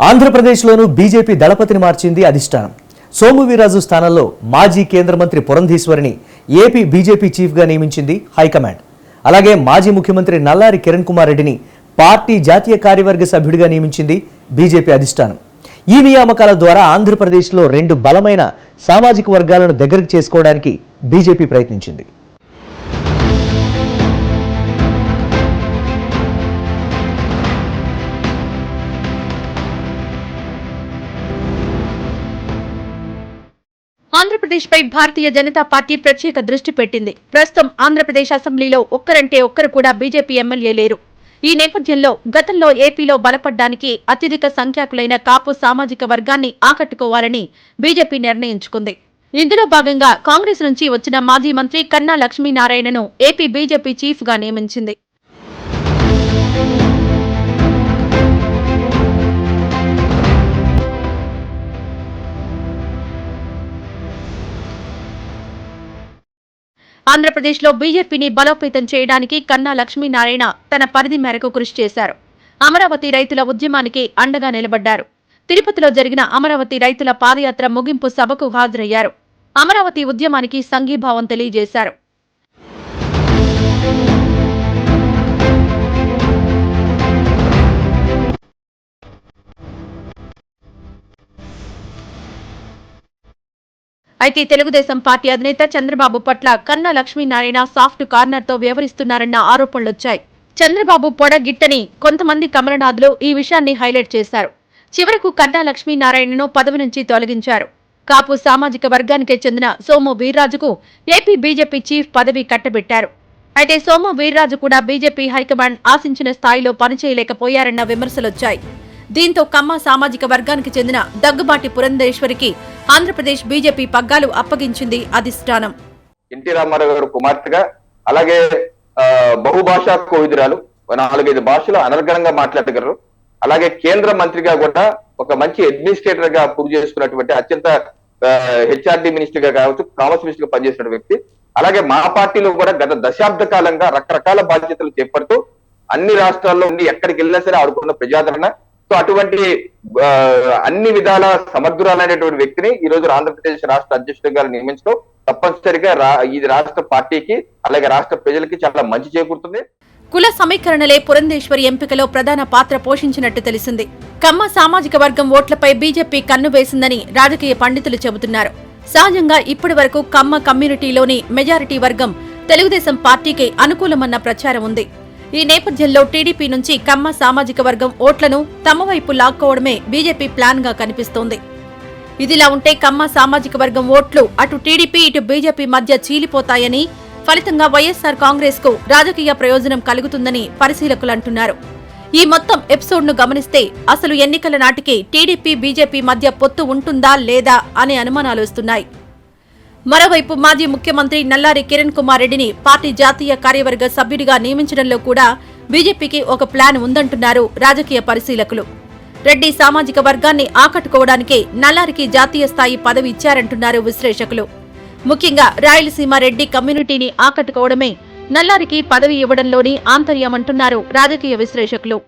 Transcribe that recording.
ఆంధ్రప్రదేశ్లోనూ BJP దళపతిని మార్చింది అధిష్టానం. సోము వీర్రాజు స్థానంలో మాజీ కేంద్ర మంత్రి పురంధేశ్వరిని ఏపీ బీజేపీ చీఫ్గా నియమించింది హైకమాండ్. అలాగే మాజీ ముఖ్యమంత్రి నల్లారి కిరణ్ కుమార్ రెడ్డిని పార్టీ జాతీయ కార్యవర్గ సభ్యుడిగా నియమించింది బీజేపీ అధిష్టానం. ఈ నియామకాల ద్వారా ఆంధ్రప్రదేశ్లో రెండు బలమైన సామాజిక వర్గాలను దగ్గరకు చేసుకోవడానికి బీజేపీ ప్రయత్నించింది. ఆంధ్రప్రదేశ్పై భారతీయ జనతా పార్టీ ప్రత్యేక దృష్టి పెట్టింది. ప్రస్తుతం ఆంధ్రప్రదేశ్ అసెంబ్లీలో ఒక్కరంటే ఒక్కరు కూడా బీజేపీ ఎమ్మెల్యే లేరు. ఈ నేపథ్యంలో గతంలో ఏపీలో బలపడ్డానికి అత్యధిక సంఖ్యాకులైన కాపు సామాజిక వర్గాన్ని ఆకట్టుకోవాలని బీజేపీ నిర్ణయించుకుంది. ఇందులో భాగంగా కాంగ్రెస్ నుంచి వచ్చిన మాజీ మంత్రి కన్నా లక్ష్మీనారాయణను ఏపీ బీజేపీ చీఫ్ గా నియమించింది. ఆంధ్రప్రదేశ్లో బీజేపీని బలోపేతం చేయడానికి కన్నా లక్ష్మీనారాయణ తన పరిధి మేరకు కృషి చేశారు. అమరావతి రైతుల ఉద్యమానికి అండగా నిలబడ్డారు. తిరుపతిలో జరిగిన అమరావతి రైతుల పాదయాత్ర ముగింపు సభకు హాజరయ్యారు. అమరావతి ఉద్యమానికి సంఘీభావం తెలియజేశారు. అయితే తెలుగుదేశం పార్టీ అధినేత చంద్రబాబు పట్ల కన్నా లక్ష్మీనారాయణ సాఫ్ట్ కార్నర్ తో వ్యవహరిస్తున్నారన్న ఆరోపణలొచ్చాయి. చంద్రబాబు పొడగిట్టని కొంతమంది కమలనాథులు ఈ విషయాన్ని హైలైట్ చేశారు. చివరకు కన్నా లక్ష్మీనారాయణను పదవి నుంచి తొలగించారు. కాపు సామాజిక వర్గానికి చెందిన సోము వీర్రాజుకు ఏపీ బీజేపీ చీఫ్ పదవి కట్టబెట్టారు. అయితే సోము వీర్రాజు కూడా బీజేపీ హైకమాండ్ ఆశించిన స్థాయిలో పనిచేయలేకపోయారన్న విమర్శలొచ్చాయి. దీంతో కమ్మ సామాజిక వర్గానికి చెందిన దగ్గుబాటి పురంధేశ్వరికి ఆంధ్రప్రదేశ్ బీజేపీ పగ్గాలు అప్పగించింది అధిష్టానం. ఎన్టీ రామారావు గారు కుమార్తెగా, అలాగే బహుభాషా కోవిదురాలు, 4-5 భాషలు అనర్గళంగా మాట్లాడగలరు. అలాగే కేంద్ర మంత్రిగా కూడా ఒక మంచి అడ్మినిస్ట్రేటర్ గా పూర్తి చేసుకున్నటువంటి అత్యంత హెచ్ఆర్డి మినిస్టర్ గా కావచ్చు, కామర్స్ మినిస్టర్ గా పనిచేసిన వ్యక్తి. అలాగే మా పార్టీలో కూడా గత దశాబ్ద కాలంగా రకరకాల బాధ్యతలు చేపడుతూ అన్ని రాష్ట్రాల్లో ఉండి ఎక్కడికి వెళ్ళినా సరే ఆడుకున్న ప్రజాదరణ. సో అటువంటి అన్ని విధాల సమర్థురాలైనటువంటి వ్యక్తిని ఈ రోజు ఆంధ్రప్రదేశ్ రాష్ట్ర అధ్యక్షుడిగా నియమించడం తప్పనిసరిగా ఇది రాష్ట్ర పార్టీకి అలాగే రాష్ట్ర ప్రజలకి చాలా మంచి చేకూరుతుంది. కుల సమీకరణలే పురంధేశ్వరి ఎంపికలో ప్రధాన పాత్ర పోషించినట్టు తెలిసింది. కమ్మ సామాజిక వర్గం ఓట్లపై బీజేపీ కన్ను వేసిందని రాజకీయ పండితులు చెబుతున్నారు. సహజంగా ఇప్పటి వరకు కమ్మ కమ్యూనిటీలోని మెజారిటీ వర్గం తెలుగుదేశం పార్టీకి అనుకూలమన్న ప్రచారం ఉంది. ఈ నేపథ్యంలో టీడీపీ నుంచి కమ్మ సామాజిక వర్గం ఓట్లను తమ వైపు లాక్కోవడమే బీజేపీ ప్లాన్ గా కనిపిస్తోంది. ఇదిలా ఉంటే కమ్మ సామాజిక వర్గం ఓట్లు అటు టీడీపీ ఇటు బీజేపీ మధ్య చీలిపోతాయని, ఫలితంగా వైఎస్సార్ కాంగ్రెస్ కు రాజకీయ ప్రయోజనం కలుగుతుందని పరిశీలకులు అంటున్నారు. ఈ మొత్తం ఎపిసోడ్ ను గమనిస్తే అసలు ఎన్నికల నాటికి టీడీపీ బీజేపీ మధ్య పొత్తు ఉంటుందా లేదా అనే అనుమానాలు వస్తున్నాయి. మరోవైపు మాజీ ముఖ్యమంత్రి నల్లారి కిరణ్ కుమార్ రెడ్డిని పార్టీ జాతీయ కార్యవర్గ సభ్యుడిగా నియమించడంలో కూడా బీజేపీకి ఒక ప్లాన్ ఉందంటున్నారు రాజకీయ పరిశీలకులు. రెడ్డి సామాజిక వర్గాన్ని ఆకట్టుకోవడానికే నల్లారికి జాతీయ స్థాయి పదవి ఇచ్చారంటున్నారు విశ్లేషకులు. ముఖ్యంగా రాయలసీమ రెడ్డి కమ్యూనిటీని ఆకట్టుకోవడమే నల్లారికి పదవి ఇవ్వడంలోని ఆంతర్యమంటున్నారు రాజకీయ విశ్లేషకులు.